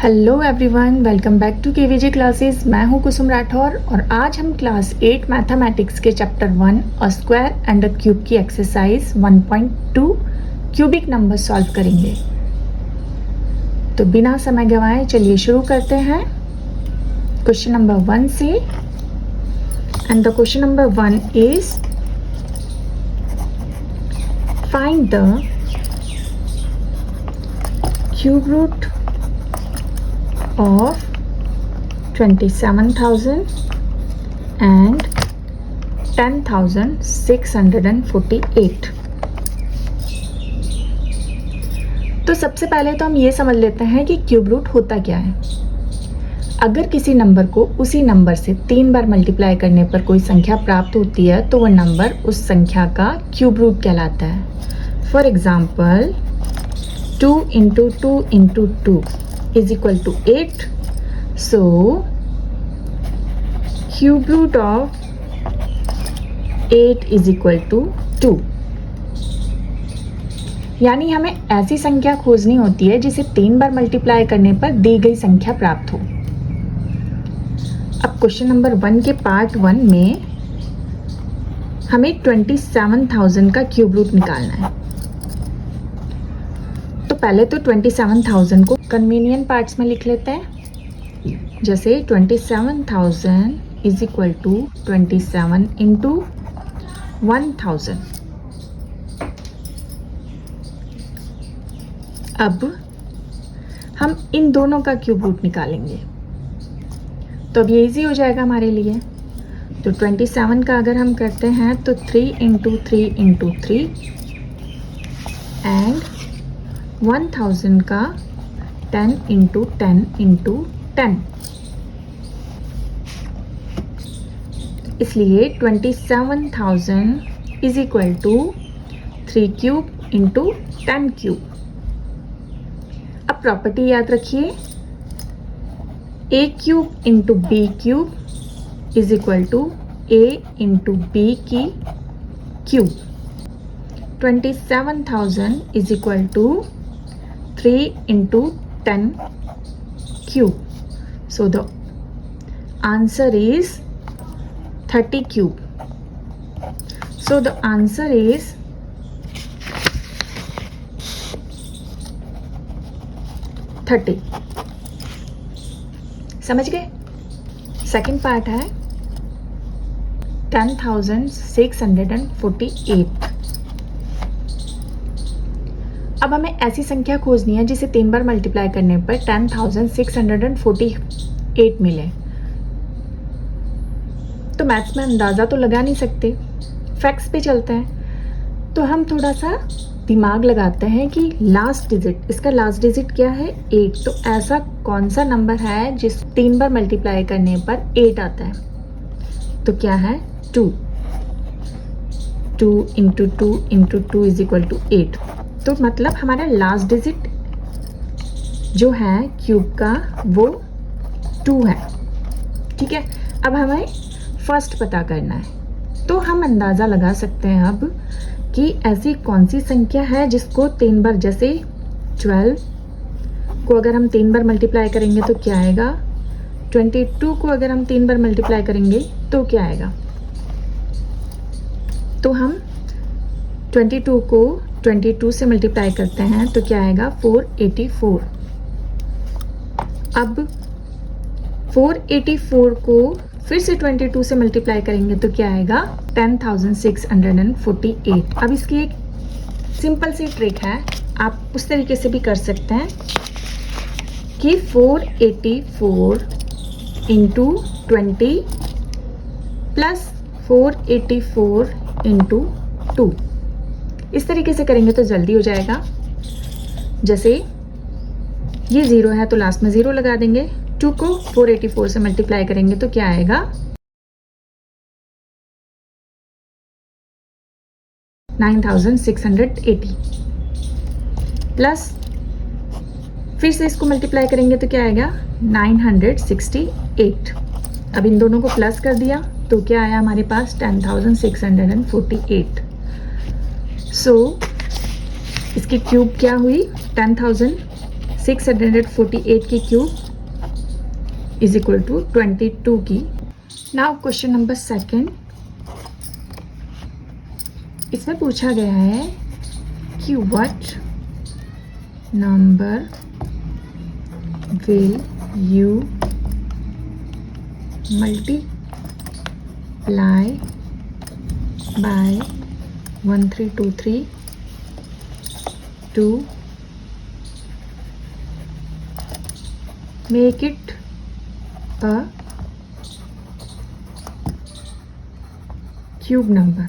Hello everyone, welcome back to KVJ classes. मैं हूं कुसुम राठौर और आज हम क्लास 8 मैथमेटिक्स के chapter 1 a square and a cube की एक्सरसाइज 1.2 क्यूबिक नंबर सॉल्व करेंगे। तो बिना समय गंवाए चलिए शुरू करते हैं क्वेश्चन नंबर 1 से। And the question number 1 is find the cube root of 27,000 and 10,648। तो सबसे पहले तो हम ये समझ लेते हैं कि क्यूब रूट होता क्या है। अगर किसी नंबर को उसी नंबर से 3 बार मल्टीप्लाई करने पर कोई संख्या प्राप्त होती है तो वह नंबर उस संख्या का क्यूब रूट कहलाता है। For example 2 into 2 into 2 is equal to 8. So cube root of 8 is equal to 2. यानी हमें ऐसी संख्या खोजनी होती है जिसे 3 बार मल्टीप्लाई करने पर दी गई संख्या प्राप्त हो। अब क्वेश्चन नंबर 1 के पार्ट 1 में हमें 27,000 का क्यूब रूट निकालना है। तो पहले तो 27,000 को कन्वीनियंट पार्ट्स में लिख लेते हैं। जैसे 27,000 इज इक्वल टू 27 इंटू 1,000। अब हम इन दोनों का क्यूब रूट निकालेंगे तो अब ये इजी हो जाएगा हमारे लिए। तो 27 का अगर हम करते हैं तो 3 इंटू 3 इंटू 3 एंड 1000 का 10 इंटू 10 इंटू 10। इसलिए 27,000 is equal to 3 cube into 10 cube. अब प्रॉपर्टी याद रखिए, a cube into B cube is equal to a into B की cube. 27,000 is equal to 3 into 10 cube. So the answer is 30 cube. So the answer is 30। समझ गए? Second part है 10,648। अब हमें ऐसी संख्या खोजनी है जिसे 3 बार मल्टीप्लाई करने पर 10,648 मिले। तो मैथ्स में अंदाज़ा तो लगा नहीं सकते, फैक्ट्स पे चलते हैं। तो हम थोड़ा सा दिमाग लगाते हैं कि लास्ट डिजिट, इसका लास्ट डिजिट क्या है? 8। तो ऐसा कौन सा नंबर है जिस 3 बार मल्टीप्लाई करने पर 8 आता है? तो क्या है? 2 into 2 into 2 is equal to 8। तो मतलब हमारा लास्ट डिजिट जो है क्यूब का वो 2 है। ठीक है, अब हमें फर्स्ट पता करना है। तो हम अंदाज़ा लगा सकते हैं अब कि ऐसी कौन सी संख्या है जिसको 3 बार, जैसे 12 को अगर हम 3 बार मल्टीप्लाई करेंगे तो क्या आएगा? 22 को अगर हम 3 बार मल्टीप्लाई करेंगे तो क्या आएगा? तो हम 22 को 22 से मल्टीप्लाई करते हैं तो क्या आएगा? 484। अब 484 को फिर से 22 से मल्टीप्लाई करेंगे तो क्या आएगा? 10,648। अब इसकी एक सिंपल सी ट्रिक है, आप उस तरीके से भी कर सकते हैं कि 484 इंटू 20 प्लस 484 इंटू 2। इस तरीके से करेंगे तो जल्दी हो जाएगा। जैसे ये 0 है तो लास्ट में 0 लगा देंगे। 2 को 484 से मल्टीप्लाई करेंगे तो क्या आएगा? 9,680 प्लस फिर से इसको मल्टीप्लाई करेंगे तो क्या आएगा? 968। अब इन दोनों को प्लस कर दिया तो क्या आया हमारे पास? 10,648। सो इसकी क्यूब क्या हुई? 10,000 648 की क्यूब इज इक्वल टू 22 की। नाउ क्वेश्चन नंबर सेकंड, इसमें पूछा गया है कि what number will you multiply by 1323 to make it a cube number.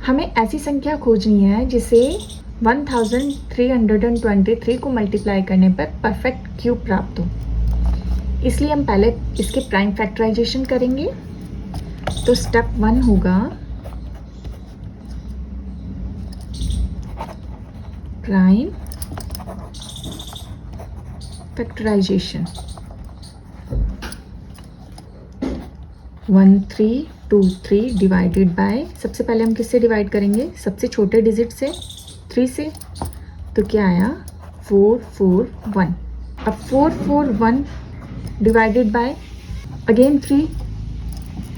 हमें ऐसी संख्या खोजनी है जिसे 1323 को मल्टीप्लाई करने पर परफेक्ट क्यूब प्राप्त हो। इसलिए हम पहले इसके प्राइम फैक्टराइजेशन करेंगे। तो स्टेप 1 होगा प्राइम फैक्टराइजेशन। 1323 डिवाइडेड बाय, सबसे पहले हम किससे डिवाइड करेंगे? सबसे छोटे डिजिट से, 3 से। तो क्या आया? 441। अब 441 डिवाइडेड बाय अगेन 3,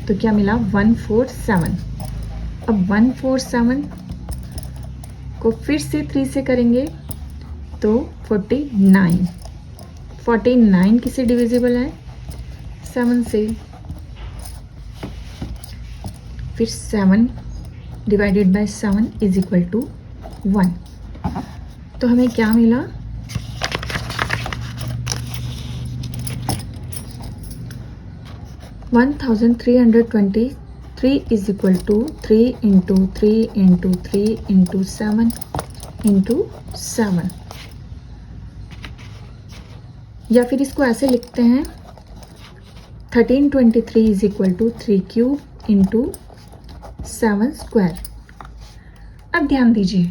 तो क्या मिला? 147। अब 147 को फिर से 3 से करेंगे तो 49। 49 किससे डिविजिबल है? 7 से। फिर 7 divided by 7 is equal to 1। तो हमें क्या मिला? 1323 is equal to 3 into 3 into 3 into 7 into 7। या फिर इसको ऐसे लिखते हैं 1323 is equal to 3 cube into 7 square. अब ध्यान दीजिए,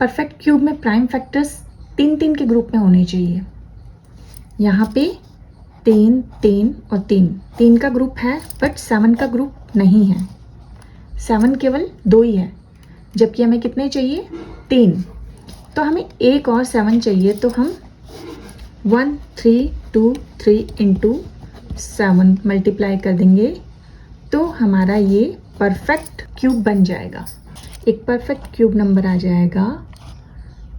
परफेक्ट क्यूब में प्राइम फैक्टर्स 3 के ग्रुप में होने चाहिए। यहाँ पे 3 3 और 3 का ग्रुप है, बट 7 का ग्रुप नहीं है। 7 केवल 2 ही है, जबकि हमें कितने चाहिए? 3। तो हमें एक और 7 चाहिए, तो हम 1 3 2 3 इंटू 7 मल्टीप्लाई कर देंगे, तो हमारा ये परफेक्ट क्यूब बन जाएगा। एक परफेक्ट क्यूब नंबर आ जाएगा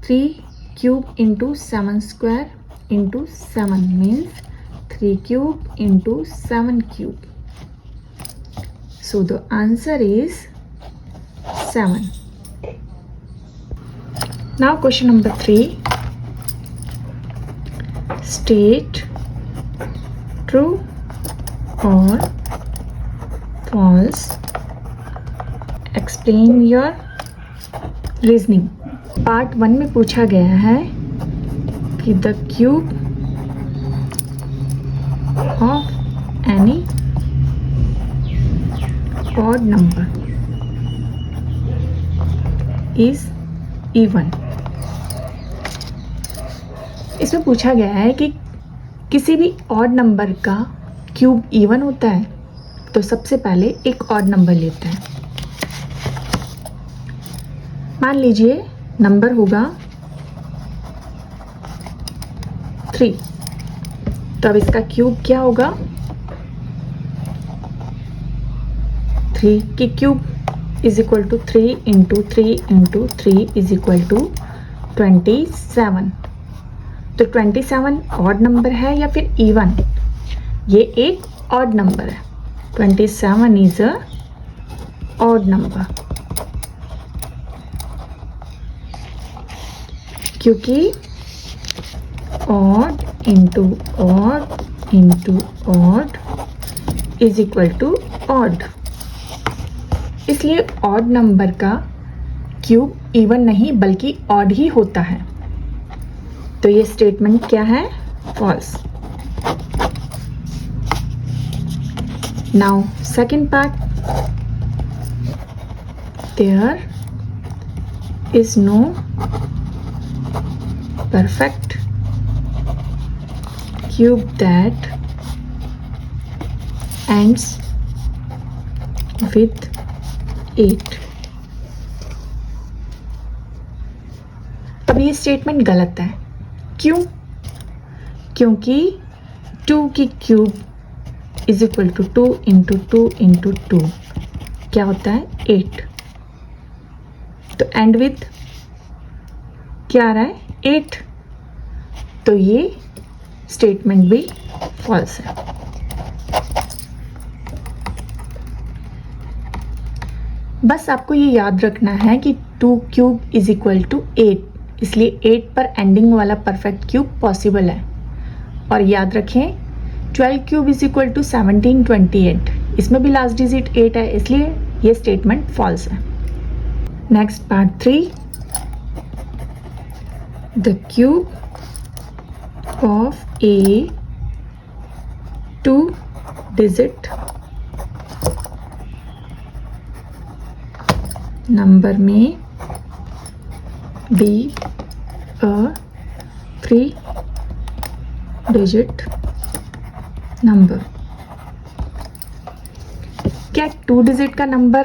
3 cube into 7 square into 7 means 3 cube into 7 cube. So the answer is 7. Now question number 3. State true or false. Explain your reasoning. Part 1 में पूछा गया है कि the cube of any odd number is even. इसमें पूछा गया है कि किसी भी ऑड नंबर का क्यूब इवन होता है। तो सबसे पहले एक ऑड नंबर लेते हैं। मान लीजिए नंबर होगा 3, तो अब इसका क्यूब क्या होगा? 3 की cube is equal to 3 into 3 into 3 is equal to 27। तो 27 ऑड नंबर है या फिर इवन? ये एक ऑड नंबर है। 27 इज अ ऑड नंबर, क्योंकि odd into odd into odd is equal to odd. इसलिए ऑड नंबर का क्यूब इवन नहीं बल्कि ऑड ही होता है। तो ये स्टेटमेंट क्या है? False. Now second part, there is no perfect cube that ends with 8. अब ये स्टेटमेंट गलत है। क्यों? क्योंकि 2 की cube is equal to 2 into 2 into 2 क्या होता है? 8। तो एंड विथ क्या आ रहा है? 8। तो ये स्टेटमेंट भी फॉल्स है। बस आपको ये याद रखना है कि 2 क्यूब इज इक्वल टू 8, इसलिए 8 पर एंडिंग वाला परफेक्ट क्यूब पॉसिबल है। और याद रखें 12 क्यूब इज इक्वल टू 1728, इसमें भी लास्ट डिजिट 8 है, इसलिए ये स्टेटमेंट फॉल्स है। Next part 3, the cube of A 2 digit number में बी अ 3 डिजिट नंबर। क्या 2 डिजिट का नंबर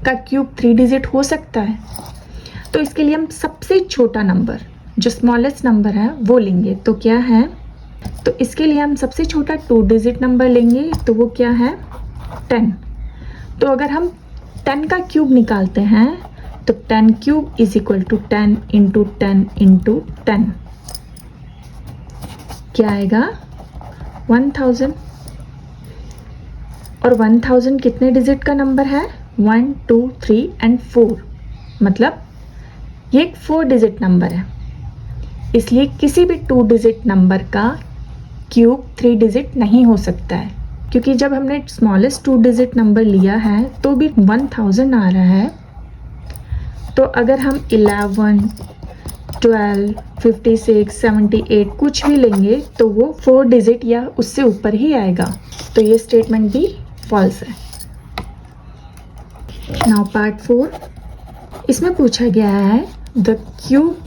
का क्यूब 3 डिजिट हो सकता है? तो इसके लिए हम सबसे छोटा नंबर जो स्मॉलेस्ट नंबर है वो लेंगे। तो क्या है? तो इसके लिए हम सबसे छोटा 2 डिजिट नंबर लेंगे, तो वो क्या है? 10। तो अगर हम 10 का क्यूब निकालते हैं तो 10 cube is equal to 10 into 10 into 10 क्या आएगा? 1000। और 1000 कितने डिजिट का नंबर है? 1 2 3 एंड 4, मतलब ये एक 4 डिजिट नंबर है, इसलिए किसी भी 2 डिजिट नंबर का क्यूब 3 डिजिट नहीं हो सकता है। क्योंकि जब हमने स्मॉलेस्ट 2 डिजिट नंबर लिया है तो भी 1000 आ रहा है। तो अगर हम 11 12 56 78 कुछ भी लेंगे तो वो 4 डिजिट या उससे ऊपर ही आएगा। तो ये स्टेटमेंट भी फॉल्स है। नाउ पार्ट 4, इसमें पूछा गया है the cube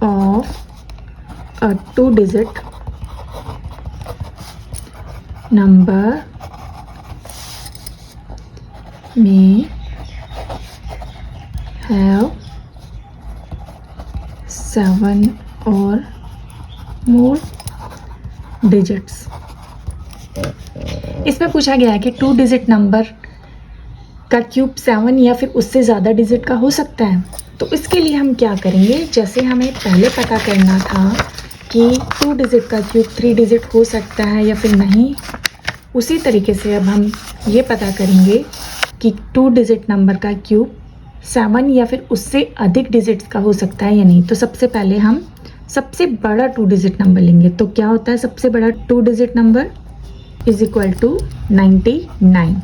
of a 2 digit number में हैव 7 और मोर डिजिट्स। इसमें पूछा गया है कि 2 डिजिट नंबर का क्यूब 7 या फिर उससे ज़्यादा डिजिट का हो सकता है। तो इसके लिए हम क्या करेंगे? जैसे हमें पहले पता करना था कि 2 डिजिट का क्यूब 3 डिजिट हो सकता है या फिर नहीं, उसी तरीके से अब हम ये पता करेंगे कि 2 डिजिट नंबर का क्यूब 7 या फिर उससे अधिक डिजिट्स का हो सकता है या नहीं। तो सबसे पहले हम सबसे बड़ा 2 डिजिट नंबर लेंगे। तो क्या होता है सबसे बड़ा 2 digit number? Is equal to 99,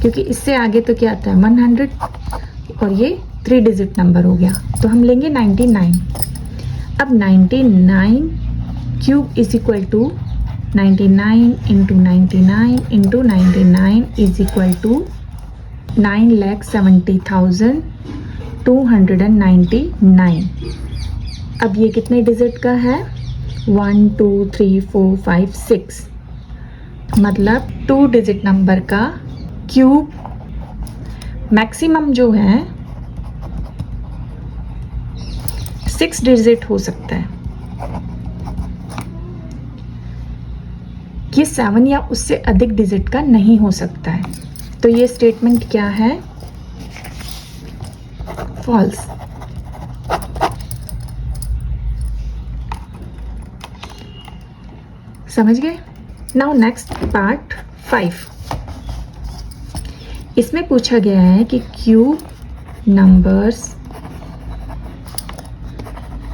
क्योंकि इससे आगे तो क्या आता है 100 और ये 3 डिजिट नंबर हो गया, तो हम लेंगे 99। अब 99 cube is equal to 99 into 99 into 99 is equal to 9,70,299। अब ये कितने डिजिट का है? 1 2 3 4 5 6, मतलब 2 डिजिट नंबर का क्यूब मैक्सिमम जो है 6 डिजिट हो सकता है। ये 7 या उससे अधिक डिजिट का नहीं हो सकता है। तो ये स्टेटमेंट क्या है? फॉल्स। समझ गए? नाउ नेक्स्ट पार्ट 5, इसमें पूछा गया है कि cube numbers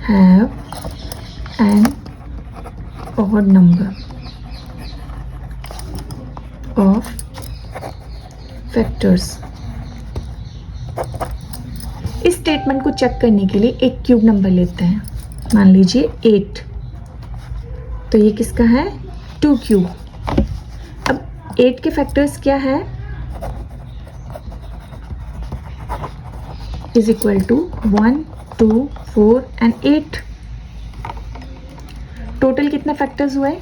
have an odd number of factors. इस स्टेटमेंट को चेक करने के लिए एक क्यूब नंबर लेते हैं, मान लीजिए 8। तो ये किसका है? 2 क्यूब। अब 8 के फैक्टर्स क्या है? Is equal to 1 2 4 and 8। Total कितने फैक्टर्स हुए?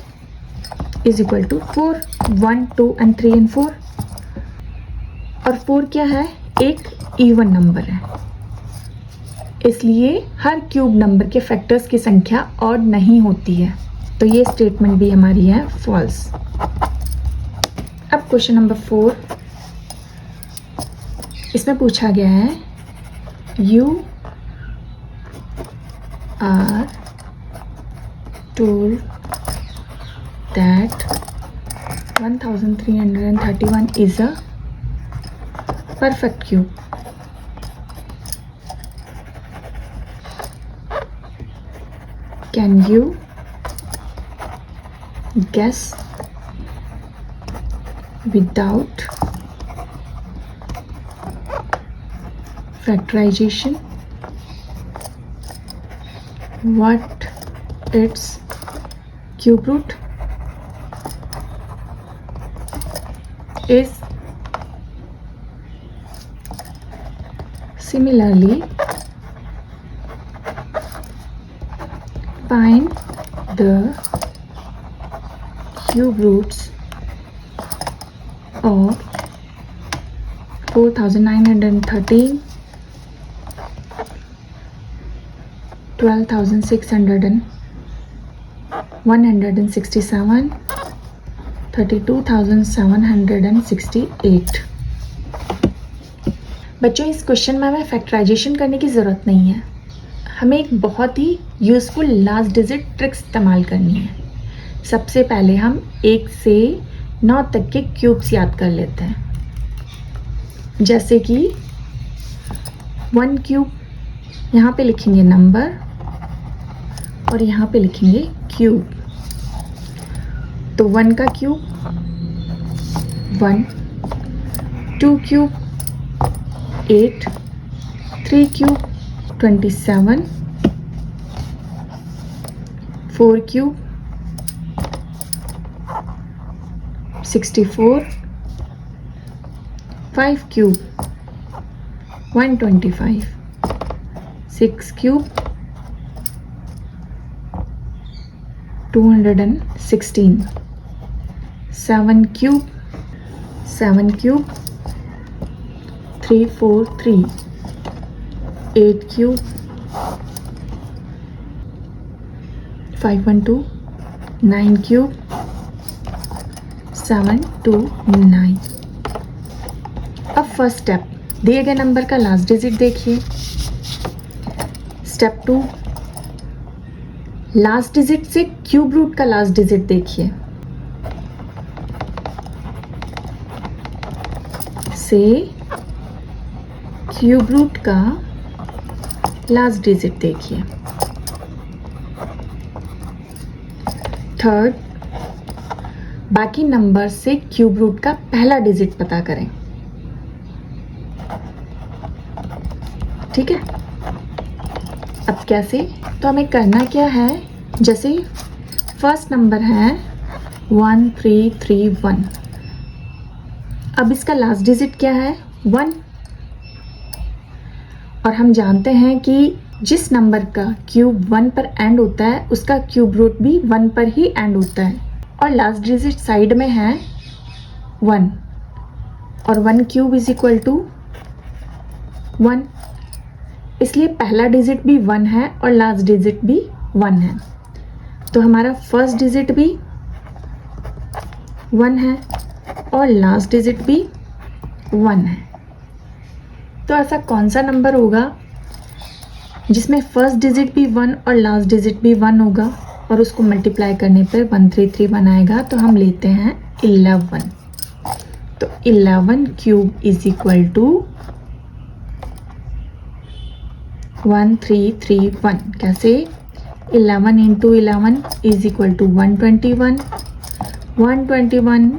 Is equal to 4 1 2 and 3 and 4। और 4 क्या है? एक इवन नंबर है, इसलिए हर क्यूब नंबर के फैक्टर्स की संख्या ऑड नहीं होती है। तो ये स्टेटमेंट भी हमारी है फॉल्स। अब क्वेश्चन नंबर 4, इसमें पूछा गया है you are told that 1331 is a perfect cube. Can you guess without factorization what its cube root is? Similarly, find the cube roots of 4913, 12,600 32,768। बच्चों, इस क्वेश्चन में हमें फैक्टराइजेशन करने की ज़रूरत नहीं है। हमें एक बहुत ही यूज़फुल लास्ट डिजिट ट्रिक इस्तेमाल करनी है। सबसे पहले हम 1 से 9 तक के क्यूब्स याद कर लेते हैं। जैसे कि 1 क्यूब, यहाँ पे लिखेंगे नंबर और यहाँ पे लिखेंगे क्यूब। तो 1 का cube 1, 2 cube 8, 3 cube 27, 4 cube 64, 5 cube 125, 6 cube 216, 7 cube 343, 8 cube 512, 9 cube 729। अब फर्स्ट स्टेप, दिए गए नंबर का लास्ट डिजिट देखिए। स्टेप 2, लास्ट डिजिट से क्यूब रूट का लास्ट डिजिट देखिए। से क्यूब रूट का लास्ट डिजिट देखिए। थर्ड, बाकी नंबर से क्यूब रूट का पहला डिजिट पता करें। ठीक है, अब कैसे? तो हमें करना क्या है, जैसे फर्स्ट नंबर है 1331, अब इसका लास्ट डिजिट क्या है 1, और हम जानते हैं कि जिस नंबर का क्यूब 1 पर एंड होता है उसका क्यूब रूट भी 1 पर ही एंड होता है, और लास्ट डिजिट साइड में है 1, और 1 क्यूब इज इक्वल टू 1, इसलिए पहला डिजिट भी 1 है और लास्ट डिजिट भी 1 है। तो हमारा फर्स्ट डिजिट भी 1 है और लास्ट डिजिट भी 1 है। तो ऐसा कौन सा नंबर होगा जिसमें फर्स्ट डिजिट भी 1 और लास्ट डिजिट भी 1 होगा और उसको मल्टीप्लाई करने पर 1331 आएगा? तो हम लेते हैं 11। तो 11 क्यूब इज इक्वल टू 1331। कैसे? 11 into 11 is equal to 121, 121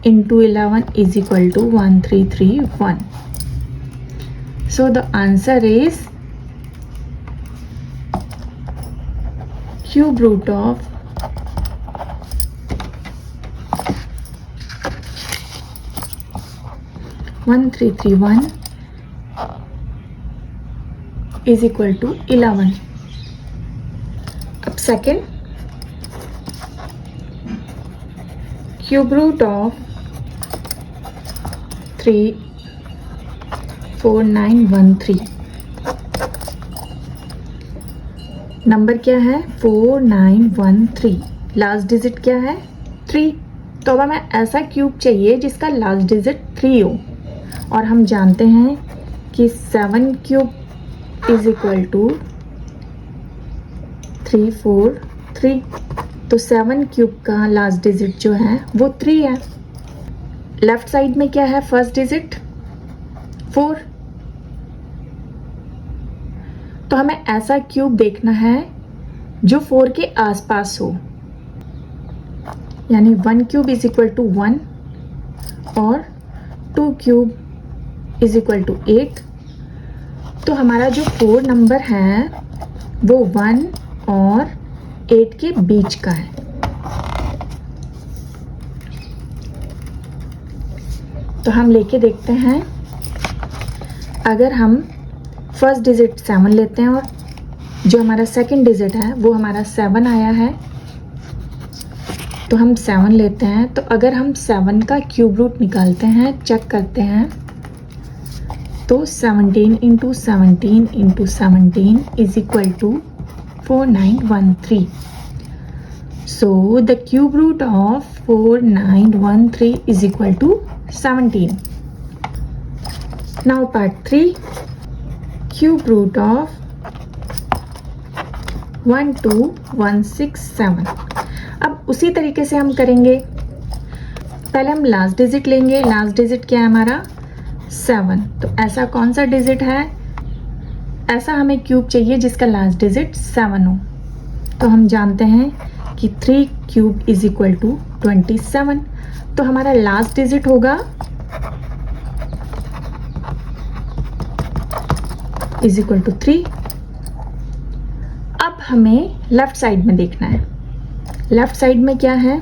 into 11 is equal to 1331. So the answer is cube root of 1331 is equal to 11. अब second, cube root of 34913, number क्या है 4913, लास्ट डिजिट क्या है 3। तो अब हमें ऐसा क्यूब चाहिए जिसका लास्ट डिजिट 3 हो, और हम जानते हैं कि 7 क्यूब इज इक्वल टू 343। तो 7 क्यूब का लास्ट डिजिट जो है वो 3 है। लेफ्ट साइड में क्या है फर्स्ट डिजिट 4। तो हमें ऐसा क्यूब देखना है जो 4 के आसपास हो, यानी 1 क्यूब इज इक्वल टू 1 और 2 क्यूब इज इक्वल टू 8। तो हमारा जो 4 नंबर है वो 1 और 8 के बीच का है। तो हम लेके देखते हैं, अगर हम फर्स्ट डिजिट 7 लेते हैं और जो हमारा सेकंड डिजिट है वो हमारा 7 आया है, तो हम 7 लेते हैं। तो अगर हम 7 का क्यूब रूट निकालते हैं, चेक करते हैं, तो 17 into 17 into 17 is equal to 4913। So the cube root of 4913 is equal to 17. Now part 3, cube root of 12167. अब उसी तरीके से हम करेंगे। पहले हम लास्ट डिजिट लेंगे। लास्ट डिजिट क्या है हमारा 7। तो ऐसा कौन सा डिजिट है, ऐसा हमें क्यूब चाहिए जिसका लास्ट डिजिट 7 हो। तो हम जानते हैं कि 3 क्यूब इज इक्वल टू 27। तो हमारा लास्ट डिजिट होगा इज इक्वल टू 3। अब हमें लेफ्ट साइड में देखना है। लेफ्ट साइड में क्या है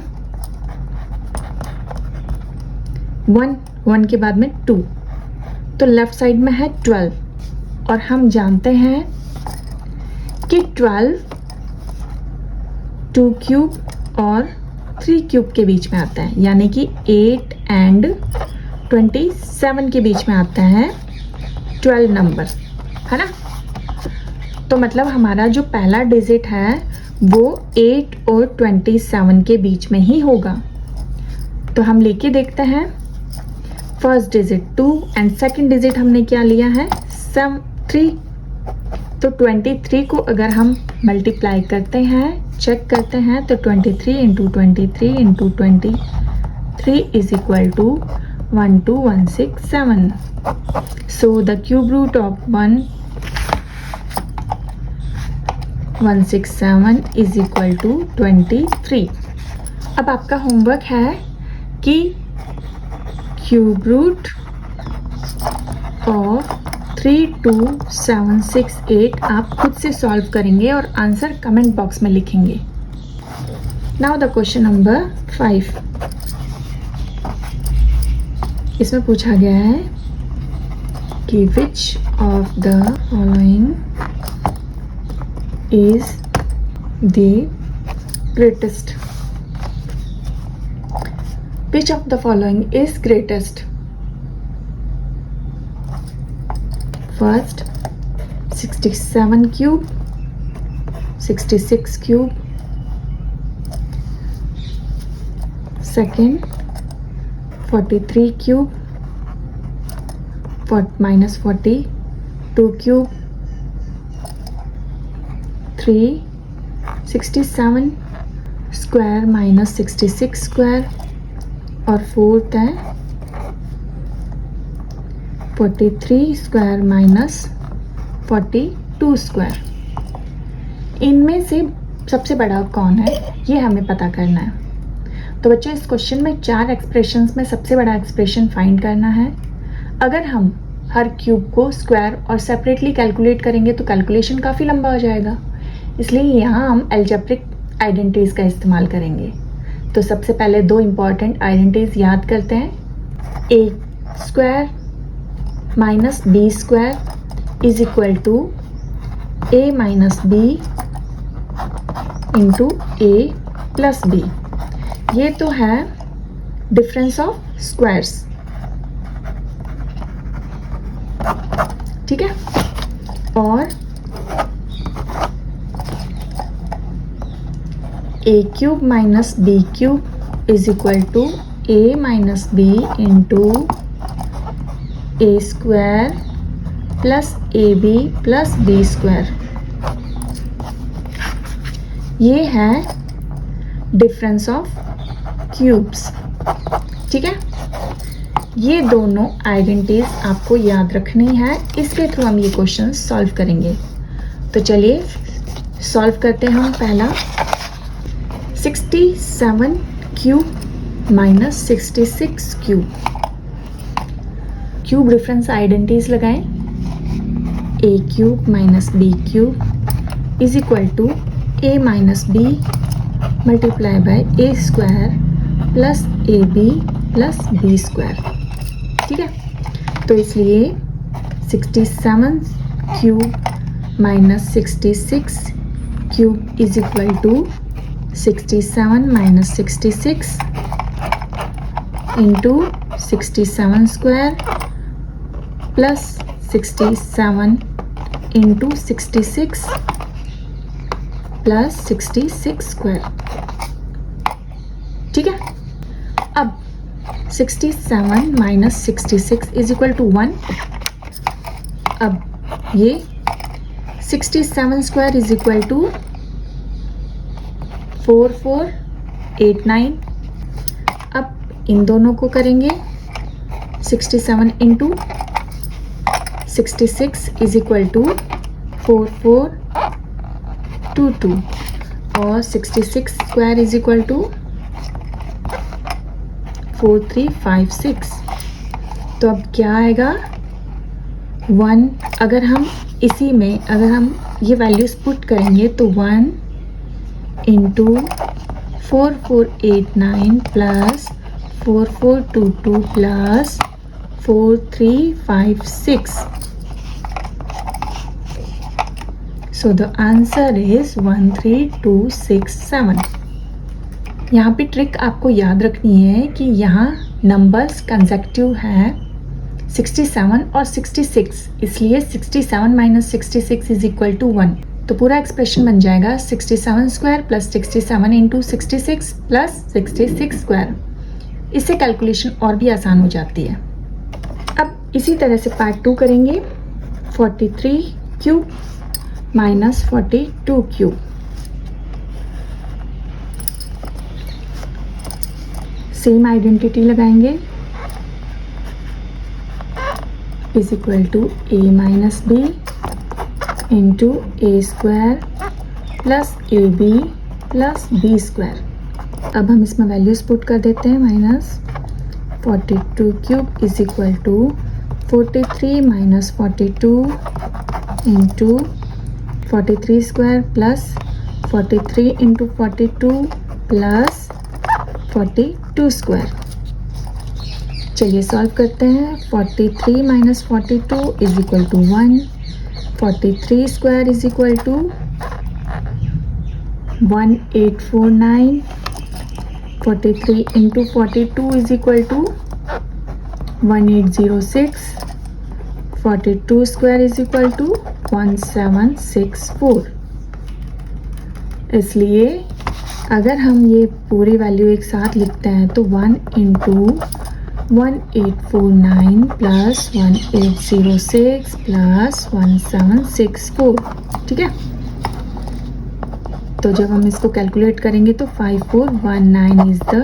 1 के बाद में 2, तो लेफ्ट साइड में है 12। और हम जानते हैं कि 12 2 क्यूब और 3 क्यूब के बीच में आता है, यानी कि 8 एंड 27 के बीच में आता है 12 नंबर, है ना। तो मतलब हमारा जो पहला डिजिट है वो 8 और 27 के बीच में ही होगा। तो हम लेके देखते हैं, first digit 2 and second digit हमने क्या लिया है 3। तो 23 को अगर हम मल्टीप्लाई करते हैं, चेक करते हैं, तो 23 into 23 into 23 is equal to 12167. So the cube root of 117 is equal to 23. अब आपका होमवर्क है कि क्यूब रूट ऑफ 32768 आप खुद से सॉल्व करेंगे और आंसर कमेंट बॉक्स में लिखेंगे। Now the question number 5। इसमें पूछा गया है कि which of the following is the greatest. Which of the following is greatest. First 67 cube, 66 cube. Second 43 cube, minus 42 cube. 3 67 square minus 66 square. और फोर्थ है 43 square minus 42 square. इनमें से सबसे बड़ा कौन है ये हमें पता करना है। तो बच्चों इस क्वेश्चन में 4 एक्सप्रेशंस में सबसे बड़ा एक्सप्रेशन फाइंड करना है। अगर हम हर क्यूब को स्क्वायर और सेपरेटली कैलकुलेट करेंगे तो कैलकुलेशन काफ़ी लंबा हो जाएगा, इसलिए यहाँ हम अलजेब्रिक आइडेंटिटीज़ का इस्तेमाल करेंगे। तो सबसे पहले 2 इम्पॉर्टेंट आइडेंटिटीज़ याद करते हैं। A square minus B square is equal to A minus B into A plus B. ये तो है डिफरेंस ऑफ स्क्वायर्स, ठीक है। और A cube minus B cube is equal to A minus B into A square plus A B plus B square. ये है difference of cubes. ठीक है, ये दोनों आइडेंटिटीज आपको याद रखनी है, इसके थ्रू हम ये क्वेश्चन सॉल्व करेंगे। तो चलिए सॉल्व करते हैं हम। पहला 67 cube minus 66 cube. Cube difference identities लगाएं। A cube minus B cube is equal to A minus B multiply by A square plus A B plus B square. ठीक है, तो इसलिए 67 cube minus 66 cube is equal to 67 minus 66 into 67 square plus 67 into 66 plus 66 square. ठीक है, अब 67 minus 66 is equal to 1। अब ये 67 square is equal to 4489। अब इन दोनों को करेंगे 67 इंटू 66 इज इक्वल टू 4422 और 66 स्क्वायर इज इक्वल टू 4356। तो अब क्या आएगा 1। अगर हम इसी में अगर हम ये वैल्यूज पुट करेंगे तो 1 into 4489 plus 4422 plus 4356। So the answer is 13267। यहाँ पे ट्रिक आपको याद रखनी है कि यहाँ नंबर्स कंसेक्टिव है 67 और 66, इसलिए 67 माइनस 66 इज इक्वल टू 1। तो पूरा एक्सप्रेशन बन जाएगा 67 square plus 67 into 66 plus 66 square. इससे कैलकुलेशन और भी आसान हो जाती है। अब इसी तरह से पार्ट 2 करेंगे। 43 cube minus 42 cube. Same identity लगाएंगे is equal to A minus B into A square plus A B plus B square. अब हम इसमें वैल्यूज पुट कर देते हैं। Minus 42 cube is equal to 43 minus 42 into 43 square plus 43 into 42 plus 42 square. चलिए solve करते हैं। 43 minus 42 is equal to 1। 43 square is equal to 1849। 43 into 42 is equal to 1806। 42 square is equal to 1764। इसलिए अगर हम ये पूरी वैल्यू एक साथ लिखते हैं तो 1 इंटू 1849 प्लस 1806 प्लस 1764। ठीक है, तो जब हम इसको कैलकुलेट करेंगे तो 5419 इज द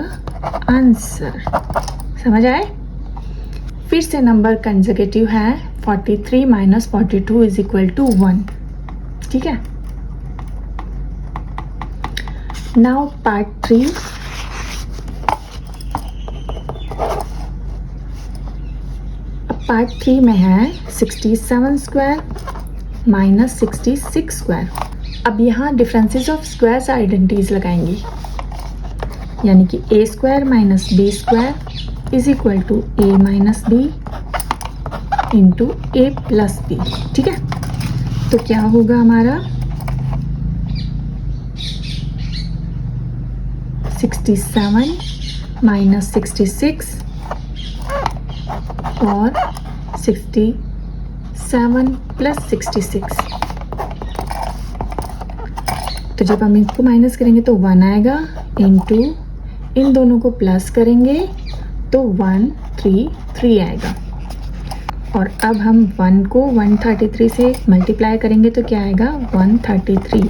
आंसर। समझ आए? फिर से नंबर कंसेक्यूटिव है। 43 माइनस 42 इज इक्वल टू 1। ठीक है, नाउ पार्ट 3। अब पार्ट 3 में है 67 स्क्वायर माइनस 66 स्क्वायर। अब यहाँ डिफरेंसेस ऑफ स्क्वायर्स आइडेंटिटीज लगाएंगे, यानी कि A square minus B square is equal to A minus B into A plus B. ठीक है, तो क्या होगा हमारा 67 माइनस 66 और 67 प्लस 66। तो जब हम इनको माइनस करेंगे तो 1 आएगा, इनटू इन दोनों को प्लस करेंगे तो 133 आएगा। और अब हम 1 को 133 से मल्टीप्लाई करेंगे तो क्या आएगा, 133।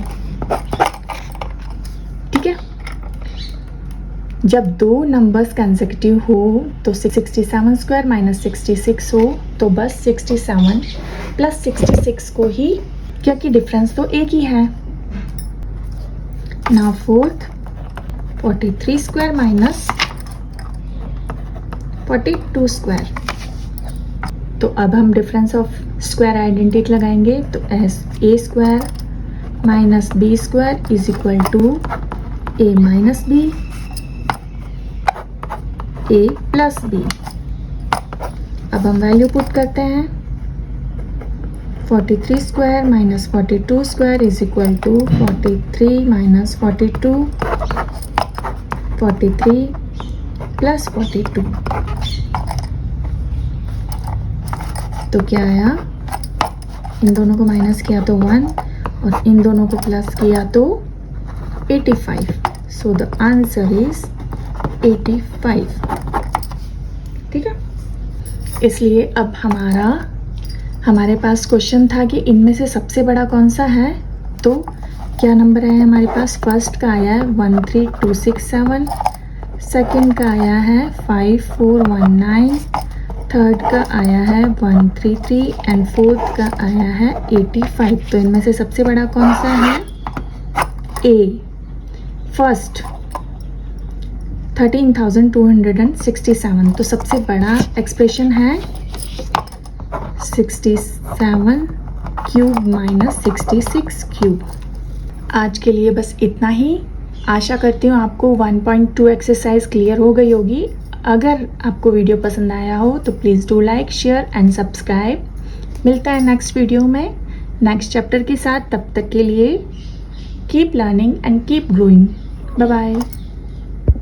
ठीक है। जब दो नंबर्स कंसेक्यूटिव हो तो 67 स्क्वायर माइनस 66 हो तो बस 67 प्लस 66 को ही, क्योंकि डिफरेंस तो एक ही है। Now fourth 43 square minus 42 square. तो अब हम डिफरेंस ऑफ स्क्वायर आइडेंटिटी लगाएंगे तो A square minus B square is equal to A minus B, A plus B. अब हम वैल्यू पुट करते हैं, 43 square minus 42 square is equal to 43 minus 42, 43 plus 42। तो क्या आया, इन दोनों को माइनस किया तो 1 और इन दोनों को प्लस किया तो 85। So the answer is 85। ठीक है। इसलिए अब हमारे पास क्वेश्चन था कि इनमें से सबसे बड़ा कौन सा है। तो क्या नंबर है हमारे पास, फर्स्ट का आया है 13267, सेकंड का आया है 5419, थर्ड का आया है 133 एंड फोर्थ का आया है 85। तो इनमें से सबसे बड़ा कौन सा है, ए फर्स्ट 13,267। तो सबसे बड़ा एक्सप्रेशन है 67 क्यूब माइनस 66 क्यूब। आज के लिए बस इतना ही। आशा करती हूँ आपको 1.2 एक्सरसाइज क्लियर हो गई होगी। अगर आपको वीडियो पसंद आया हो तो please do like, share and subscribe. मिलता है नेक्स्ट वीडियो में नेक्स्ट चैप्टर के साथ। तब तक के लिए keep learning and keep growing. Bye bye.